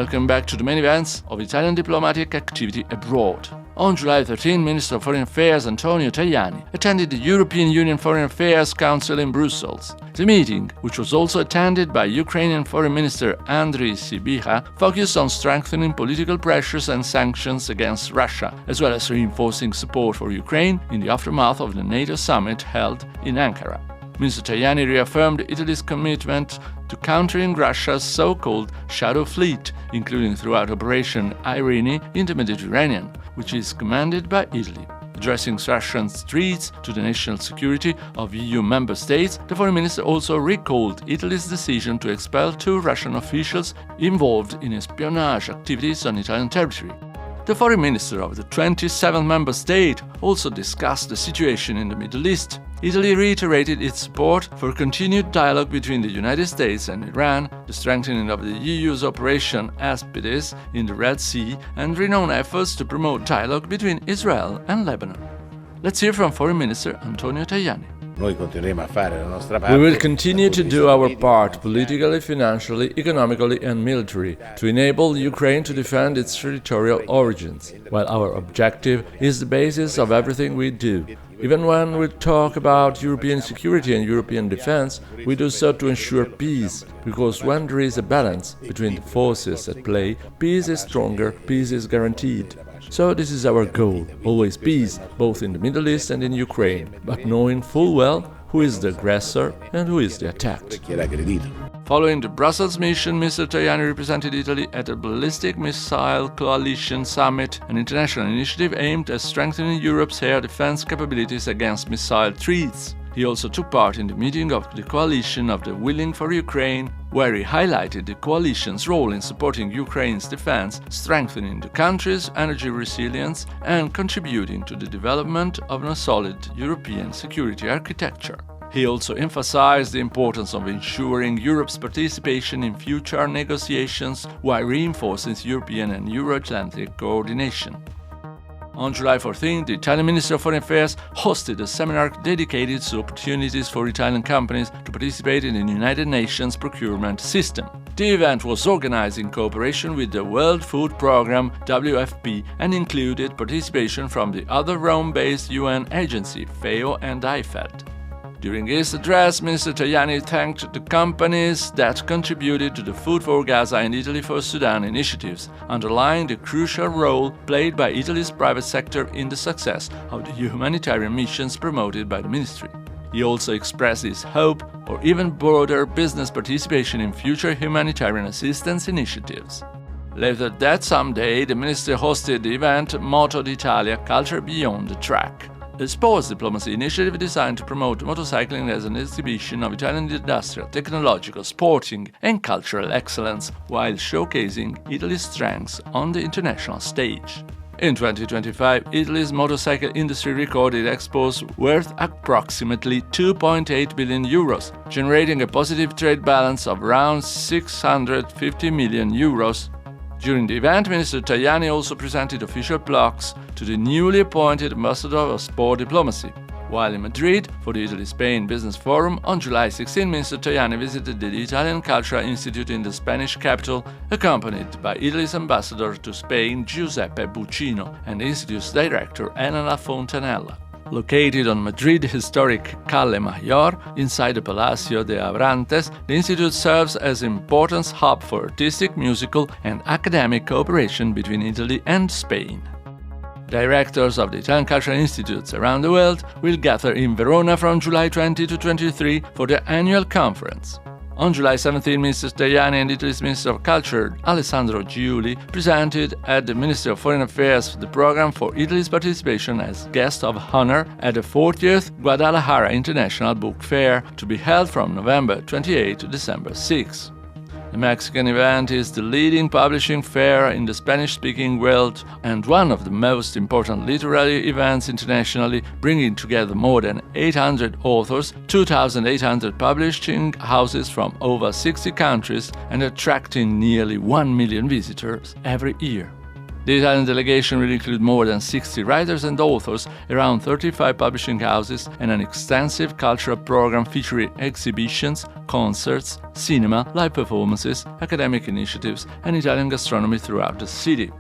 welcome back to the main events of Italian diplomatic activity abroad. On July 13, Minister of Foreign Affairs Antonio Tajani attended the European Union Foreign Affairs Council in Brussels. The meeting, which was also attended by Ukrainian Foreign Minister Andriy Sybiha, focused on strengthening political pressures and sanctions against Russia, as well as reinforcing support for Ukraine in the aftermath of the NATO summit held in Ankara. Mr. Tajani reaffirmed Italy's commitment to countering Russia's so-called shadow fleet, including throughout Operation Irene in the Mediterranean, which is commanded by Italy. Addressing Russian threats to the national security of EU member states, the foreign minister also recalled Italy's decision to expel 2 Russian officials involved in espionage activities on Italian territory. The foreign minister of the 27th member state also discussed the situation in the Middle East. Italy reiterated its support for continued dialogue between the United States and Iran, the strengthening of the EU's Operation Aspides in the Red Sea, and renowned efforts to promote dialogue between Israel and Lebanon. Let's hear from Foreign Minister Antonio Tajani. We will continue to do our part politically, financially, economically and militarily to enable Ukraine to defend its territorial origins, while our objective is the basis of everything we do. Even when we talk about European security and European defense, we do so to ensure peace, because when there is a balance between the forces at play, peace is stronger, peace is guaranteed. So this is our goal, always peace, both in the Middle East and in Ukraine, but knowing full well who is the aggressor and who is the attacked. Following the Brussels mission, Mr. Tajani represented Italy at the Ballistic Missile Coalition Summit, an international initiative aimed at strengthening Europe's air defense capabilities against missile threats. He also took part in the meeting of the Coalition of the Willing for Ukraine, where he highlighted the coalition's role in supporting Ukraine's defense, strengthening the country's energy resilience, and contributing to the development of a solid European security architecture. He also emphasized the importance of ensuring Europe's participation in future negotiations while reinforcing European and Euro-Atlantic coordination. On July 14, the Italian Minister of Foreign Affairs hosted a seminar dedicated to opportunities for Italian companies to participate in the United Nations procurement system. The event was organized in cooperation with the World Food Programme (WFP) and included participation from the other Rome-based UN agency, FAO and IFED. During his address, Minister Tajani thanked the companies that contributed to the Food for Gaza and Italy for Sudan initiatives, underlying the crucial role played by Italy's private sector in the success of the humanitarian missions promoted by the ministry. He also expressed his hope for even broader business participation in future humanitarian assistance initiatives. Later that same day, the minister hosted the event Moto d'Italia – Culture Beyond the Track, a sports diplomacy initiative designed to promote motorcycling as an exhibition of Italian industrial, technological, sporting and cultural excellence, while showcasing Italy's strengths on the international stage. In 2025, Italy's motorcycle industry recorded exports worth approximately 2.8 billion euros, generating a positive trade balance of around 650 million euros. During the event, Minister Tajani also presented official plaques to the newly appointed ambassador of sport diplomacy. While in Madrid for the Italy-Spain Business Forum on July 16, Minister Tajani visited the Italian Cultural Institute in the Spanish capital, accompanied by Italy's ambassador to Spain Giuseppe Buccino and the institute's director Elena Fontanella. Located on Madrid historic Calle Mayor, inside the Palacio de Abrantes, the institute serves as an important hub for artistic, musical and academic cooperation between Italy and Spain. Directors of the Italian Cultural Institutes around the world will gather in Verona from July 20 to 23 for the annual conference. On July 17, Mr. Tajani and Italy's Minister of Culture, Alessandro Giuli, presented at the Ministry of Foreign Affairs the program for Italy's participation as guest of honor at the 40th Guadalajara International Book Fair, to be held from November 28 to December 6. The Mexican event is the leading publishing fair in the Spanish-speaking world and one of the most important literary events internationally, bringing together more than 800 authors, 2,800 publishing houses from over 60 countries and attracting nearly 1 million visitors every year. The Italian delegation will include more than 60 writers and authors, around 35 publishing houses, and an extensive cultural program featuring exhibitions, concerts, cinema, live performances, academic initiatives, and Italian gastronomy throughout the city.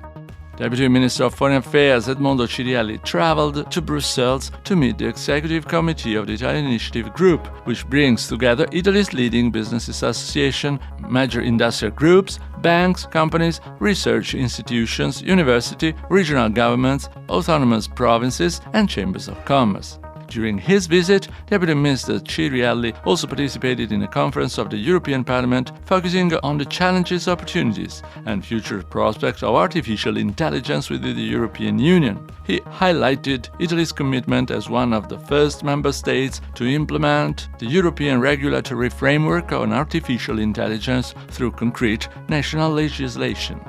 Deputy Minister of Foreign Affairs Edmondo Cirielli traveled to Brussels to meet the Executive Committee of the Italian Initiative Group, which brings together Italy's leading businesses association, major industrial groups, banks, companies, research institutions, universities, regional governments, autonomous provinces, and chambers of commerce. During his visit, Deputy Minister Cirielli also participated in a conference of the European Parliament focusing on the challenges, opportunities, and future prospects of artificial intelligence within the European Union. He highlighted Italy's commitment as one of the first member states to implement the European regulatory framework on artificial intelligence through concrete national legislation.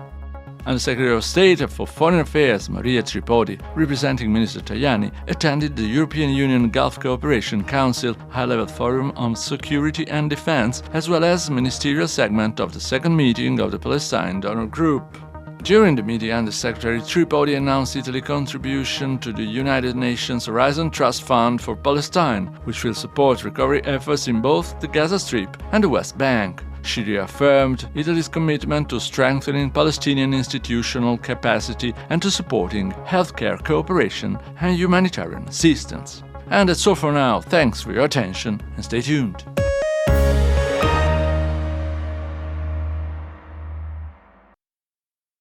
And the Secretary of State for Foreign Affairs, Maria Tripodi, representing Minister Tajani, attended the European Union Gulf Cooperation Council High-Level Forum on Security and Defense, as well as ministerial segment of the second meeting of the Palestine Donor Group. During the meeting, Undersecretary Tripodi announced Italy's contribution to the United Nations Horizon Trust Fund for Palestine, which will support recovery efforts in both the Gaza Strip and the West Bank. She reaffirmed Italy's commitment to strengthening Palestinian institutional capacity and to supporting healthcare cooperation and humanitarian assistance. And that's all for now. Thanks for your attention and stay tuned.